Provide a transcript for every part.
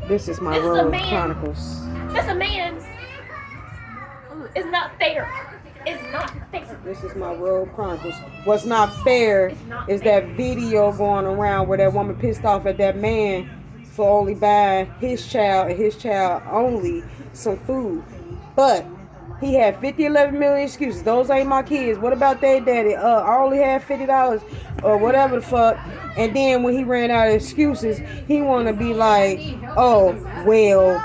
This is my This is a Road man. Chronicles. That's a man. It's not fair. It's not fair. This is my Road Chronicles. What's not fair is that video going around where that woman pissed off at that man for only buying his child and his child only some food. But he had 11 million excuses. Those ain't my kids. What about their daddy? I only had $50 or whatever the fuck. And then when he ran out of excuses, he want to be like, oh, well,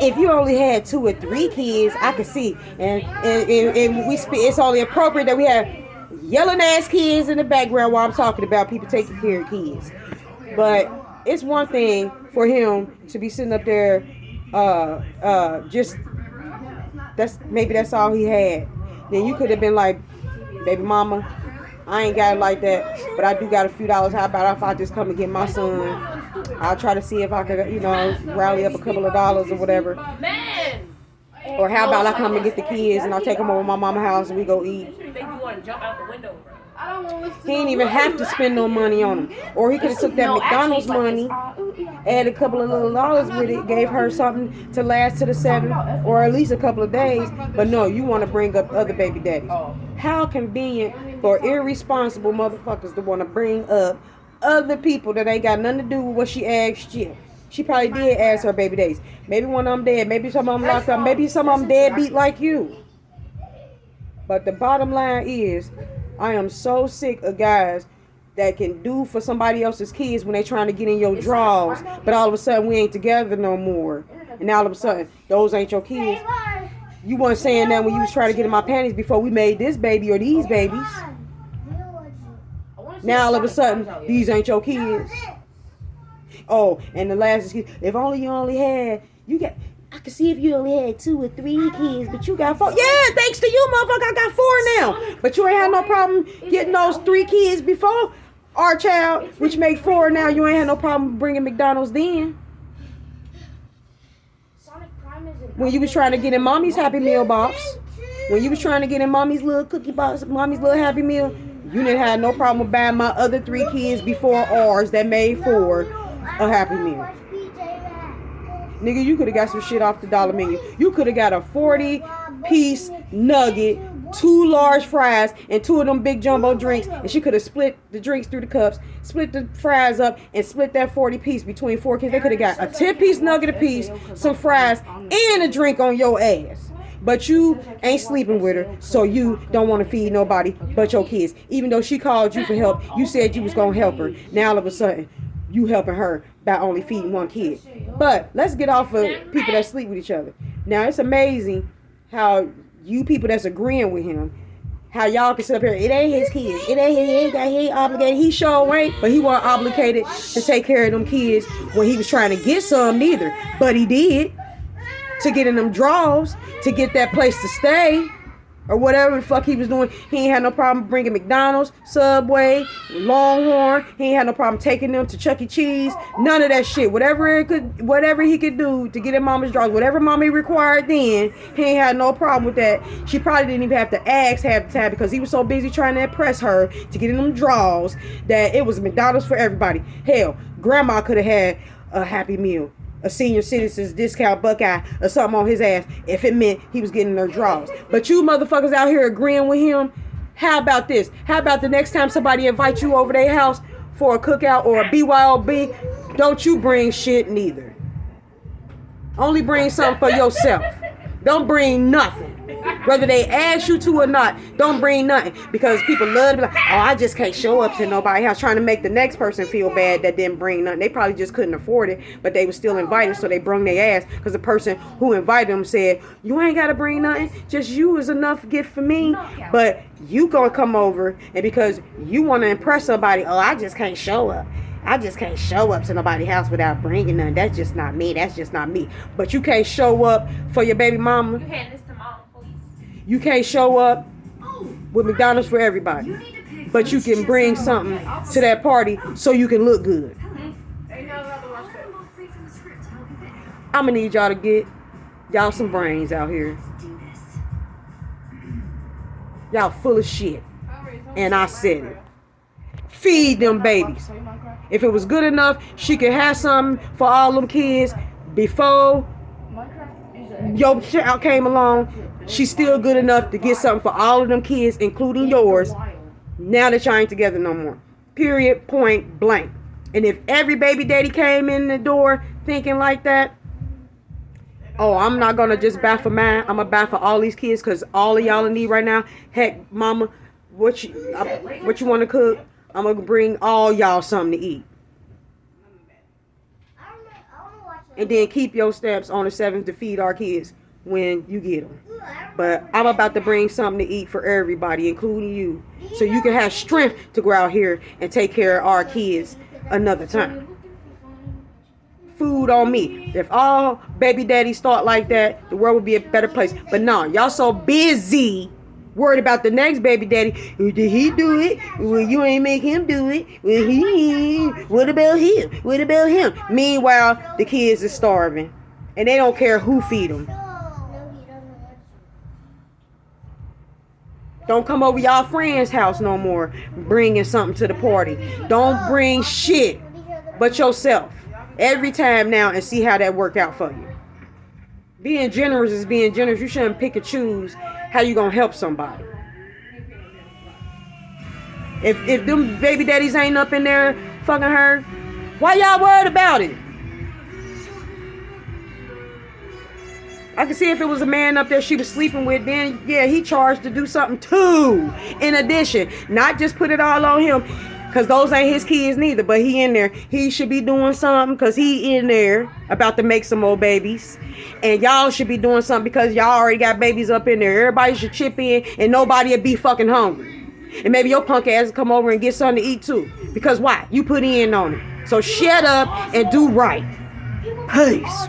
if you only had 2 or 3 kids, I could see. And it's only appropriate that we have yelling ass kids in the background while I'm talking about people taking care of kids. But it's one thing for him to be sitting up there, just that's all he had. Then you could have been like, baby mama, I ain't got it like that, but I do got a few dollars. How about if I just come and get my son? I'll try to see if I could, rally up a couple of dollars or whatever. Or how about I come and get the kids and I'll take them over to my mama's house and we go eat. He ain't even have to spend no money on them. Or he could have took that McDonald's money, added a couple of little dollars with it, gave her something to last to the 7 or at least a couple of days. But no, you want to bring up other baby daddies. How convenient for irresponsible motherfuckers to want to bring up other people that ain't got nothing to do with what she asked you. She probably did ask her baby daddies. Maybe one of them dead. Maybe some of them locked up. Maybe some of them deadbeat like you. But the bottom line is, I am so sick of guys that can do for somebody else's kids when they trying to get in your drawers, but all of a sudden we ain't together no more. And now all of a sudden, those ain't your kids. You weren't saying that when you was trying to get in my panties before we made this baby or these babies. Now all of a sudden, these ain't your kids. Oh, and the last excuse, if only you only had, I could see if you only had 2 or 3 kids, but you got 4. Yeah, thanks to you, motherfucker, I got 4 now. But you ain't had no problem getting those 3 kids before our child, which made 4 now. You ain't had no problem bringing McDonald's then. When you was trying to get in mommy's Happy Meal box, when you was trying to get in mommy's little cookie box, mommy's little Happy Meal, you didn't have no problem with buying my other 3 kids before ours that made 4 a Happy Meal. Nigga, you could have got some shit off the dollar menu. You could have got a 40-piece nugget, 2 large fries, and 2 of them big jumbo drinks. And she could have split the drinks through the cups, split the fries up, and split that 40-piece between 4 kids. They could have got a 10-piece nugget apiece, some fries, and a drink on your ass. But you ain't sleeping with her, so you don't want to feed nobody but your kids. Even though she called you for help, you said you was going to help her. Now all of a sudden, you helping her by only feeding 1 kid. But let's get off of people that sleep with each other. Now, it's amazing how you people that's agreeing with him, how y'all can sit up here, it ain't his kids. It ain't his, he ain't obligated. He sure ain't, but he wasn't obligated to take care of them kids when he was trying to get some neither. But he did. To get in them draws, to get that place to stay, or whatever the fuck he was doing. He ain't had no problem bringing McDonald's, Subway, Longhorn. He ain't had no problem taking them to Chuck E. Cheese. None of that shit. Whatever he could do to get in mama's drawers, whatever mommy required then, he ain't had no problem with that. She probably didn't even have to ask half the time because he was so busy trying to impress her to get in them draws that it was McDonald's for everybody. Hell, grandma could have had a Happy Meal, a senior citizens discount Buckeye or something on his ass if it meant he was getting their draws. But you motherfuckers out here agreeing with him, how about this? How about the next time somebody invites you over their house for a cookout or a BYOB, don't you bring shit neither. Only bring something for yourself. Don't bring nothing. Whether they ask you to or not, don't bring nothing. Because people love to be like, oh, I just can't show up to nobody's house, trying to make the next person feel bad that didn't bring nothing. They probably just couldn't afford it, but they were still invited, so they brung their ass. Because the person who invited them said, you ain't got to bring nothing. Just you is enough gift for me. But you gonna come over, and because you want to impress somebody, oh, I just can't show up. I just can't show up to nobody's house without bringing nothing. That's just not me. That's just not me. But you can't show up for your baby mama. You hand this to mom, please. You can't show up with McDonald's for everybody. But you can bring something to that party so you can look good. I'm going to need y'all to get y'all some brains out here. Y'all full of shit. And I said it. Feed them babies. If it was good enough, she could have something for all them kids before your child came along. She's still good enough to get something for all of them kids, including yours, now that y'all ain't together no more. Period, point blank. And if every baby daddy came in the door thinking like that, oh, I'm not going to just buy for mine. I'm going to buy for all these kids because all of y'all in need right now. Heck, mama, what you want to cook? I'm going to bring all y'all something to eat. And then keep your steps on the 7th to feed our kids when you get them. But I'm about to bring something to eat for everybody, including you. So you can have strength to go out here and take care of our kids another time. Food on me. If all baby daddies thought like that, the world would be a better place. But no, y'all so busy worried about the next baby daddy. Did he do it? Well, you ain't make him do it. Well, what about him? What about him? Meanwhile, the kids are starving. And they don't care who feed them. Don't come over y'all friend's house no more bringing something to the party. Don't bring shit but yourself every time now and see how that work out for you. Being generous is being generous. You shouldn't pick and choose how you gonna help somebody. If them baby daddies ain't up in there fucking her, why y'all worried about it? I can see if it was a man up there she was sleeping with, then yeah, he charged to do something too. In addition, not just put it all on him, because those ain't his kids neither, but he in there. He should be doing something because he in there about to make some more babies. And y'all should be doing something because y'all already got babies up in there. Everybody should chip in and nobody will be fucking hungry. And maybe your punk ass will come over and get something to eat too. Because why? You put in on it. So shut up and do right. Peace.